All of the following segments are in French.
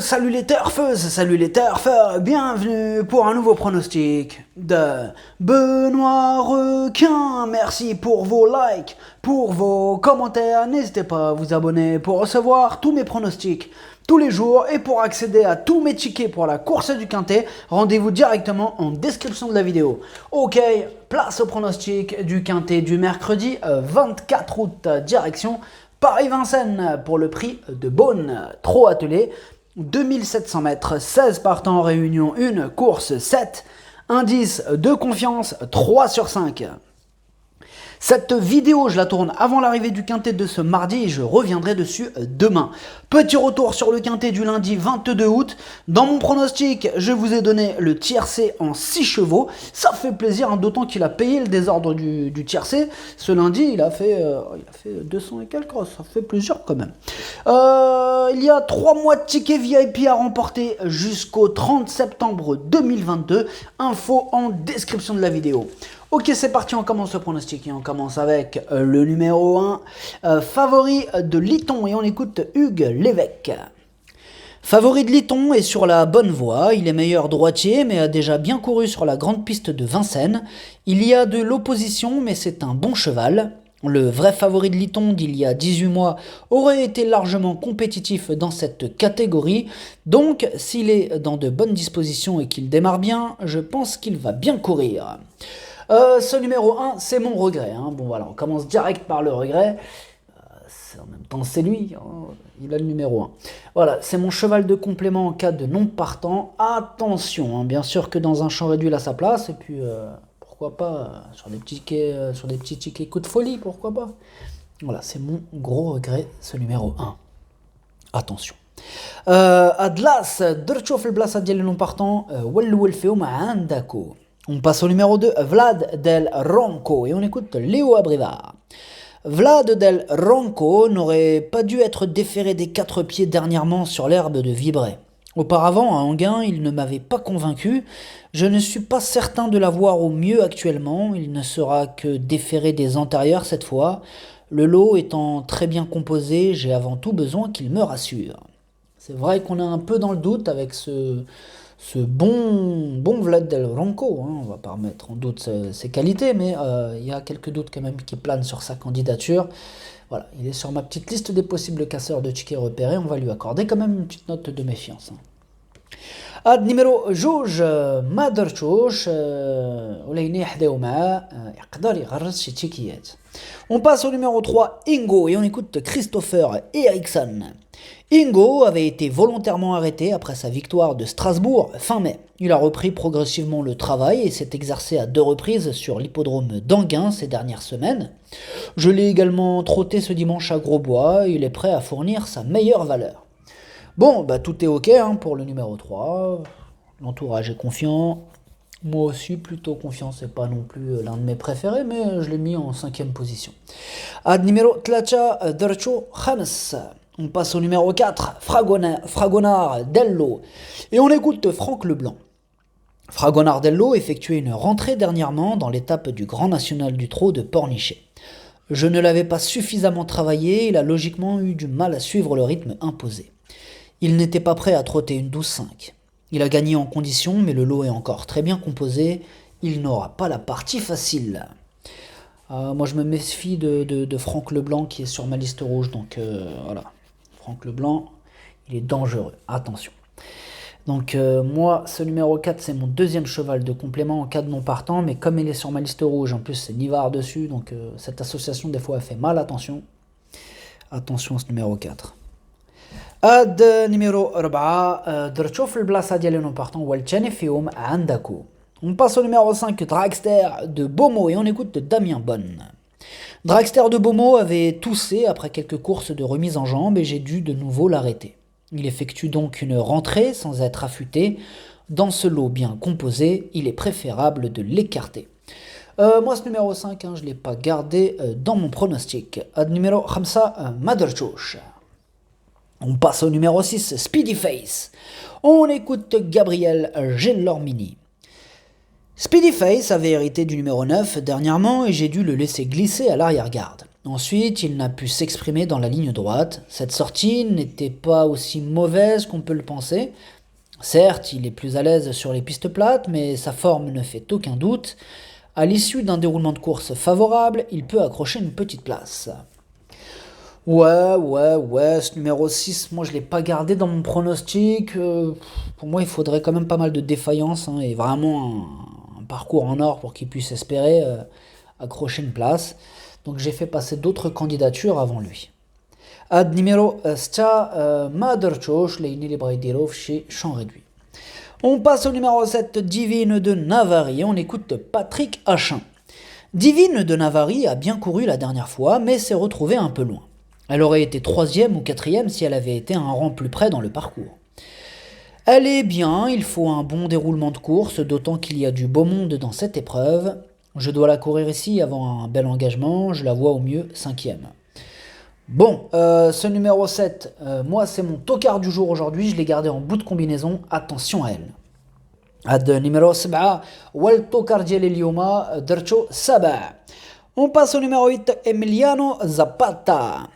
salut les turfeuses, salut les turfeurs, bienvenue pour un nouveau pronostic de Benoît Requin. Merci pour vos likes, pour vos commentaires, n'hésitez pas à vous abonner pour recevoir tous mes pronostics tous les jours et pour accéder à tous mes tickets pour la course du Quintet, rendez-vous directement en description de la vidéo. Ok, place au pronostic du Quintet du mercredi 24 août, direction Paris-Vincennes pour le prix de Beaune, trop attelé, 2700 mètres, 16 partants, réunion 1, course 7, indice de confiance 3 sur 5. Cette vidéo, je la tourne avant l'arrivée du Quintet de ce mardi et je reviendrai dessus demain. Petit retour sur le Quintet du lundi 22 août. Dans mon pronostic, je vous ai donné le tiercé en 6 chevaux. Ça fait plaisir, hein, d'autant qu'il a payé le désordre du tiercé. Ce lundi, il a fait 200 et quelques, ça fait plaisir quand même. Il y a 3 mois de tickets VIP à remporter jusqu'au 30 septembre 2022. Info en description de la vidéo. Ok, c'est parti, on commence le pronostic et on commence avec le numéro 1, favori de Liton, et on écoute Hugues Lévesque. Favori de Liton est sur la bonne voie, il est meilleur droitier mais a déjà bien couru sur la grande piste de Vincennes. Il y a de l'opposition mais c'est un bon cheval. Le vrai favori de Liton d'il y a 18 mois aurait été largement compétitif dans cette catégorie, donc s'il est dans de bonnes dispositions et qu'il démarre bien, je pense qu'il va bien courir. Ce numéro 1, c'est mon regret. Hein. Bon voilà, on commence direct par le regret. En même temps, c'est lui. Hein. Il a le numéro 1. Voilà, c'est mon cheval de complément en cas de non partant. Attention, hein, bien sûr que dans un champ réduit, il a sa place. Et puis, pourquoi pas, sur des petits tickets coup de folie, pourquoi pas. Voilà, c'est mon gros regret, ce numéro 1. Attention. Adlas, Drchov le Blas Adiel non partant, Wallouel Feum Andako. On passe au numéro 2, Vlad del Ronco, et on écoute Léo Abrivard. Vlad del Ronco n'aurait pas dû être déféré des 4 pieds dernièrement sur l'herbe de Vibray. Auparavant, à Enghien, il ne m'avait pas convaincu. Je ne suis pas certain de l'avoir au mieux actuellement. Il ne sera que déféré des antérieurs cette fois. Le lot étant très bien composé, j'ai avant tout besoin qu'il me rassure. C'est vrai qu'on est un peu dans le doute avec ce bon Vlad del Ronco, hein, on va pas remettre en doute ses qualités, mais il y a quelques doutes quand même qui planent sur sa candidature. Voilà, il est sur ma petite liste des possibles casseurs de tickets repérés, on va lui accorder quand même une petite note de méfiance. Hein. Ad numéro جوج ما درتوش ولكن يحداو معاه يقدر يغرس شي تيكيات. On passe au numéro 3, Ingo, et on écoute Christopher Eriksson. Ingo avait été volontairement arrêté après sa victoire de Strasbourg fin mai. Il a repris progressivement le travail et s'est exercé à 2 reprises sur l'hippodrome d'Enghien ces dernières semaines. Je l'ai également trotté ce dimanche à Grosbois, il est prêt à fournir sa meilleure valeur. Bon, bah tout est ok hein, pour le numéro 3, l'entourage est confiant, moi aussi plutôt confiant, c'est pas non plus l'un de mes préférés, mais je l'ai mis en 5e position. Ad numéro 3, Drcho Khames. On passe au numéro 4, Fragonard Dello, et on écoute Franck Leblanc. Fragonard Dello effectuait une rentrée dernièrement dans l'étape du Grand National du Trot de Pornichet. Je ne l'avais pas suffisamment travaillé, il a logiquement eu du mal à suivre le rythme imposé. Il n'était pas prêt à trotter une 12-5. Il a gagné en condition, mais le lot est encore très bien composé, il n'aura pas la partie facile. Moi je me méfie de Franck Leblanc qui est sur ma liste rouge, donc voilà. Franck Leblanc, il est dangereux, attention. Donc moi, ce numéro 4, c'est mon 2e cheval de complément en cas de non partant, mais comme il est sur ma liste rouge, en plus c'est Nivard dessus, donc cette association des fois elle fait mal, attention. Attention à ce numéro 4. Ad numéro 4, Drchov le Blas Adiel non partant, Walchen Feum Andako. On passe au numéro 5, Dragster de Beaumont, et on écoute Damien Bonne. Dragster de Beaumont avait toussé après quelques courses de remise en jambe et j'ai dû de nouveau l'arrêter. Il effectue donc une rentrée sans être affûté. Dans ce lot bien composé, il est préférable de l'écarter. Moi ce numéro 5, hein, je ne l'ai pas gardé dans mon pronostic. Ad numéro 5, Maderchouch. On passe au numéro 6, Speedy Face. On écoute Gabriel Gellormini. Speedy Face avait hérité du numéro 9 dernièrement et j'ai dû le laisser glisser à l'arrière-garde. Ensuite, il n'a pu s'exprimer dans la ligne droite. Cette sortie n'était pas aussi mauvaise qu'on peut le penser. Certes, il est plus à l'aise sur les pistes plates, mais sa forme ne fait aucun doute. À l'issue d'un déroulement de course favorable, il peut accrocher une petite place. Ouais, ce numéro 6, moi je l'ai pas gardé dans mon pronostic. Pour moi, il faudrait quand même pas mal de défaillance et vraiment un parcours en or pour qu'il puisse espérer accrocher une place. Donc j'ai fait passer d'autres candidatures avant lui. Ad numéro 6, Maderchosh, Leini Lebraidirov chez Champ Réduit. On passe au numéro 7, Divine de Navarre. On écoute Patrick Hachin. Divine de Navarre a bien couru la dernière fois, mais s'est retrouvée un peu loin. Elle aurait été 3e ou 4e si elle avait été un rang plus près dans le parcours. Elle est bien, il faut un bon déroulement de course, d'autant qu'il y a du beau monde dans cette épreuve. Je dois la courir ici avant un bel engagement, je la vois au mieux 5e. Bon, ce numéro 7, moi c'est mon tocard du jour aujourd'hui, je l'ai gardé en bout de combinaison, attention à elle. Ad numéro 7, wal tokar ديالي اليوم درتو 7. On passe au numéro 8, Emiliano Zapata.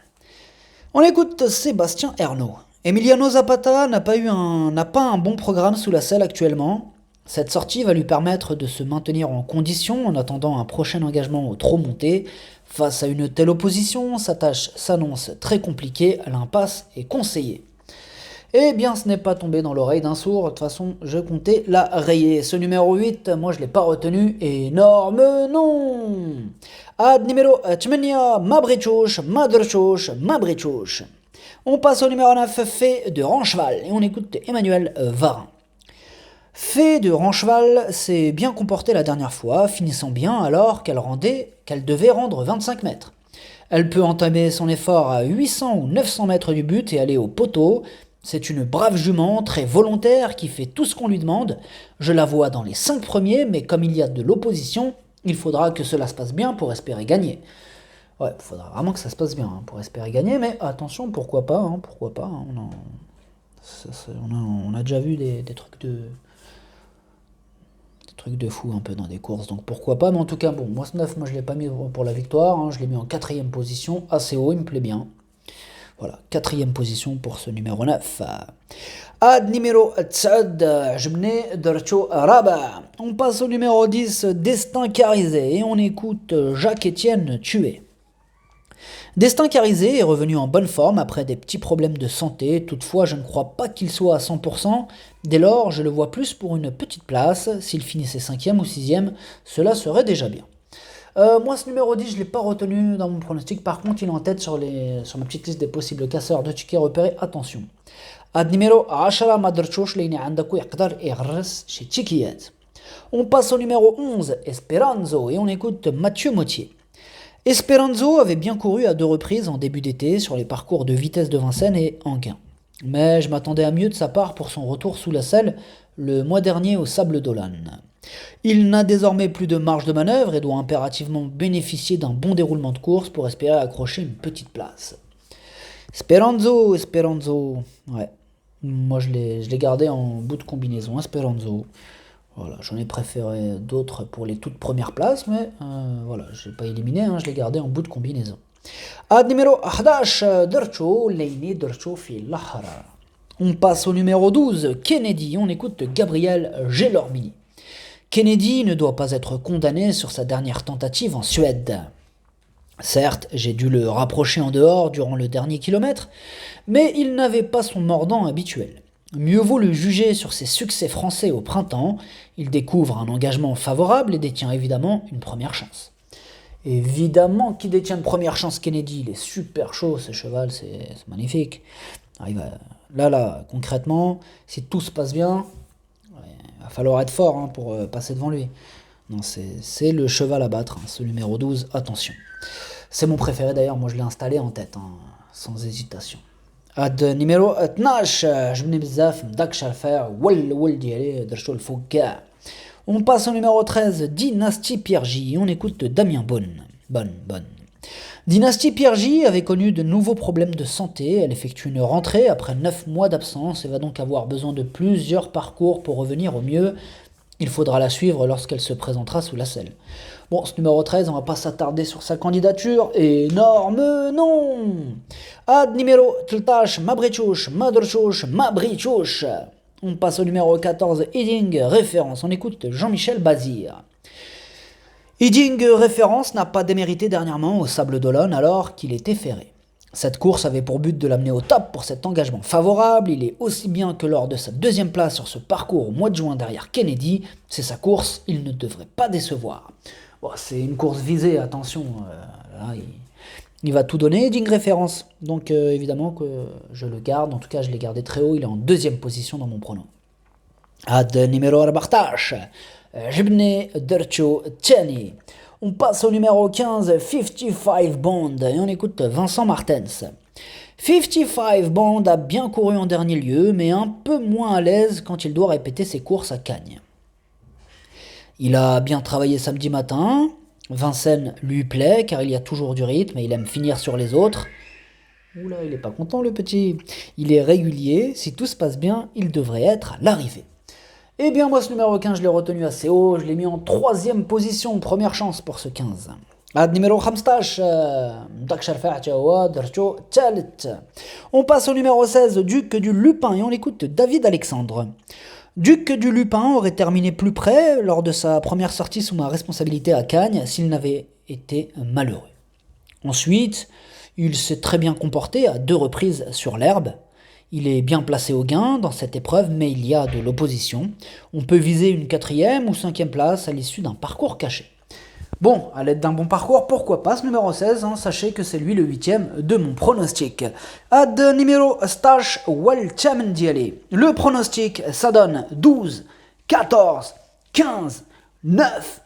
On écoute Sébastien Ernaud. Emiliano Zapata n'a pas un bon programme sous la selle actuellement. Cette sortie va lui permettre de se maintenir en condition en attendant un prochain engagement au trot monté. Face à une telle opposition, sa tâche s'annonce très compliquée, l'impasse est conseillée. Eh bien, ce n'est pas tombé dans l'oreille d'un sourd, de toute façon, je comptais la rayer. Ce numéro 8, moi je ne l'ai pas retenu, énorme non. Ad numéro 8, Mabrichouch. On passe au numéro 9, Fée de Rancheval, et on écoute Emmanuel Varin. Fée de Rancheval s'est bien comportée la dernière fois, finissant bien alors qu'elle devait rendre 25 mètres. Elle peut entamer son effort à 800 ou 900 mètres du but et aller au poteau. C'est une brave jument, très volontaire, qui fait tout ce qu'on lui demande. Je la vois dans les 5 premiers, mais comme il y a de l'opposition, il faudra que cela se passe bien pour espérer gagner. Ouais, il faudra vraiment que ça se passe bien pour espérer gagner, mais attention, pourquoi pas. On a déjà vu des trucs de fou un peu dans des courses, donc pourquoi pas, mais en tout cas, bon, moi ce 9, je l'ai pas mis pour la victoire, je l'ai mis en 4ème position, assez haut, il me plaît bien. Voilà, 4ème position pour ce numéro 9. Ad numéro 10, Jbne Dercho Raba. On passe au numéro 10, Destin Carizé, et on écoute Jacques-Étienne Tué. Destin Carizé est revenu en bonne forme après des petits problèmes de santé, toutefois je ne crois pas qu'il soit à 100%, dès lors je le vois plus pour une petite place, s'il finissait 5ème ou 6ème, cela serait déjà bien. Moi ce numéro 10 je ne l'ai pas retenu dans mon pronostic, par contre il est en tête sur ma petite liste des possibles casseurs de tickets repérés, attention. Ad numéro 10 Maderchosh Leini Andakou Yaqdar Irres chez Tikiyat. On passe au numéro 11, Esperanzo, et on écoute Mathieu Mottier. Esperanzo avait bien couru à 2 reprises en début d'été sur les parcours de Vitesse de Vincennes et Anguin. Mais je m'attendais à mieux de sa part pour son retour sous la selle le mois dernier au Sable d'Olonne. Il n'a désormais plus de marge de manœuvre et doit impérativement bénéficier d'un bon déroulement de course pour espérer accrocher une petite place. Esperanzo, ouais. Moi je l'ai gardé en bout de combinaison, Esperanzo. Voilà, j'en ai préféré d'autres pour les toutes premières places, mais voilà, je l'ai pas éliminé, je l'ai gardé en bout de combinaison. Ad numéro 11, Dercho, Leini Dercho fi Lahara. On passe au numéro 12, Kennedy, on écoute Gabriel Gelormini. Kennedy ne doit pas être condamné sur sa dernière tentative en Suède. Certes, j'ai dû le rapprocher en dehors durant le dernier kilomètre, mais il n'avait pas son mordant habituel. Mieux vaut le juger sur ses succès français au printemps, il découvre un engagement favorable et détient évidemment une première chance. Évidemment qu'il détient une première chance Kennedy, il est super chaud ce cheval, c'est magnifique. Là, concrètement, si tout se passe bien, il va falloir être fort pour passer devant lui. Non, c'est le cheval à battre, ce numéro 12, attention. C'est mon préféré d'ailleurs, moi je l'ai installé en tête, sans hésitation. Ad numéro 12, جبني بزاف مداكش الفير والولد ديالي درتو الفوق كاع. On passe au numéro 13, Dynastie Piergy, on écoute Damien Bonne. Dynastie Piergy avait connu de nouveaux problèmes de santé, elle effectue une rentrée après 9 mois d'absence et va donc avoir besoin de plusieurs parcours pour revenir au mieux. Il faudra la suivre lorsqu'elle se présentera sous la selle. Bon, ce numéro 13, on va pas s'attarder sur sa candidature. Énorme non. Ad numéro 13, Mabrichouch, Madrchouch, Mabrichouch. On passe au numéro 14, Heading Référence. On écoute Jean-Michel Bazir. Heading Référence n'a pas démérité dernièrement au Sable d'Olonne alors qu'il était ferré. Cette course avait pour but de l'amener au top pour cet engagement favorable. Il est aussi bien que lors de sa deuxième place sur ce parcours au mois de juin derrière Kennedy. C'est sa course, il ne devrait pas décevoir. Bon, c'est une course visée, attention, là, il va tout donner, Heading Référence. Donc évidemment que je le garde, en tout cas je l'ai gardé très haut, il est en deuxième position dans mon prono. Ad numéro 14, Jibne Dercho Tchani. On passe au numéro 15, 55 Bond, et on écoute Vincent Martens. 55 Bond a bien couru en dernier lieu, mais un peu moins à l'aise quand il doit répéter ses courses à Cagnes. Il a bien travaillé samedi matin, Vincennes lui plaît car il y a toujours du rythme et il aime finir sur les autres. Oula, il est pas content le petit. Il est régulier, si tout se passe bien, il devrait être à l'arrivée. Eh bien moi ce numéro 15 je l'ai retenu assez haut, je l'ai mis en 3e position, première chance pour ce 15. Ad numéro 15, on passe au numéro 16, Duc du Lupin, et on écoute David Alexandre. Duc du Lupin aurait terminé plus près lors de sa première sortie sous ma responsabilité à Cagnes s'il n'avait été malheureux. Ensuite, il s'est très bien comporté à 2 reprises sur l'herbe. Il est bien placé au gain dans cette épreuve, mais il y a de l'opposition. On peut viser une 4e ou 5e place à l'issue d'un parcours caché. Bon, à l'aide d'un bon parcours, pourquoi pas ce numéro 16, sachez que c'est lui le 8e de mon pronostic. Ad numéro stage Walchamdiale. Le pronostic, ça donne 12, 14, 15, 9,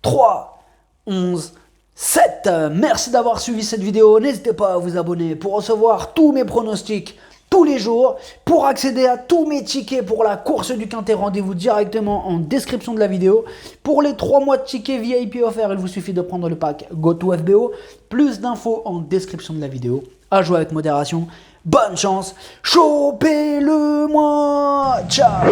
3, 11, 7. Merci d'avoir suivi cette vidéo, n'hésitez pas à vous abonner pour recevoir tous mes pronostics tous les jours. Pour accéder à tous mes tickets pour la course du Quintet, rendez-vous directement en description de la vidéo. Pour les 3 mois de tickets VIP offerts, il vous suffit de prendre le pack GoToFBO. Plus d'infos en description de la vidéo. À jouer avec modération. Bonne chance, chopez-le moi. Ciao.